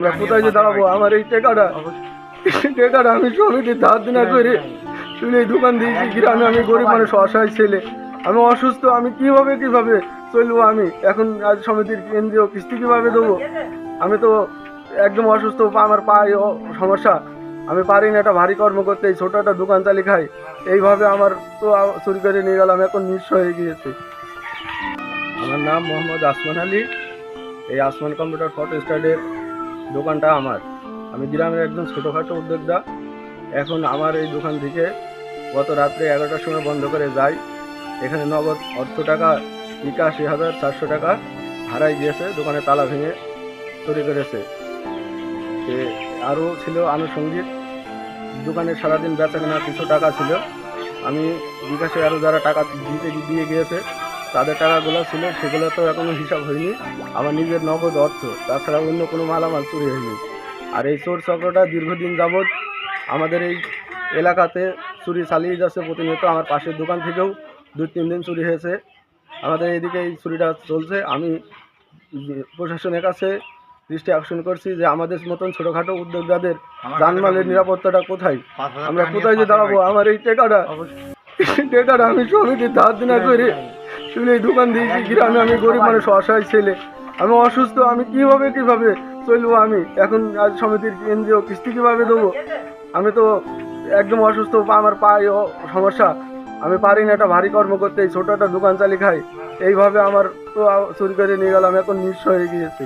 আমরা কোথায় যে দাঁড়াবো? আমার এই টাকাটা আমি সমিতির ধার দিনা করে শুনে এই দোকান দিয়েছি গ্রামে। আমি গরিব মানুষ, অসহায় ছেলে, আমি অসুস্থ, আমি কিভাবে চলবো? আমি এখন আজ সমিতির কেন্দ্রীয় কিস্তি কিভাবে দেবো? আমি তো একদম অসুস্থ, আমার পায়ে সমস্যা, আমি পারি না একটা ভারী কর্ম করতে, এই ছোট একটা দোকান চালি খাই। এইভাবে আমার তো চুরি করে নিয়ে গেলাম, এখন নিঃস্ব হয়ে গিয়েছে। আমার নাম মোহাম্মদ আসমান আলী। এই আসমান কম্পিউটার ফটো স্টাডের দোকানটা আমার। আমি গ্রামের একজন ছোটোখাটো উদ্যোক্তা। এখন আমার এই দোকান থেকে গত রাত্রে 11টার সময় বন্ধ করে যাই। এখানে নগদ অর্থ টাকা 81,400 টাকা হারাই গিয়েছে, দোকানে তালা ভেঙে চুরি করেছে। আরও ছিল আনুষঙ্গিক, দোকানে সারাদিন বেচা কেনা কিছু টাকা ছিল। আমি বিকাশে আরও যারা টাকা দিয়ে গিয়েছে তাদের টাকাগুলো ছিল, সেগুলো তো এখনও হিসাব হয়নি। আমার নিজের নগদ অর্থ, তাছাড়া অন্য কোনো মালামাল চুরি হয়নি। আর এই চোর চক্রটা দীর্ঘদিন যাবৎ আমাদের এই এলাকাতে চুরি চালিয়ে যাচ্ছে প্রতিনিয়ত। আমার পাশের দোকান থেকেও 2-3 দিন চুরি হয়েছে। আমাদের এইদিকে এই চুরিটা চলছে। আমি প্রশাসনের কাছে দৃষ্টি আকর্ষণ করছি যে আমাদের মতন ছোটোখাটো উদ্যোক্তাদের জানমালের নিরাপত্তাটা কোথায়? আমরা কোথায় যে দাঁড়াবো? আমার এই টাকাটা আমি সমিতির ধার দিনা করে শুনে এই দোকান দিয়েছি গ্রামে। আমি গরিব মানুষ, অসহায় ছেলে, আমি অসুস্থ, আমি কিভাবে চলবো? আমি এখন আজ সমিতির কেন্দ্রীয় কিস্তি কিভাবে দেবো? আমি তো একদম অসুস্থ, আমার পায়ে সমস্যা, আমি পারি না একটা ভারী কর্ম করতে, এই ছোট একটা দোকান চালি খাই। এইভাবে আমার তো চুরি করে নিয়ে গেলাম, এখন নিঃস্ব হয়ে গিয়েছে।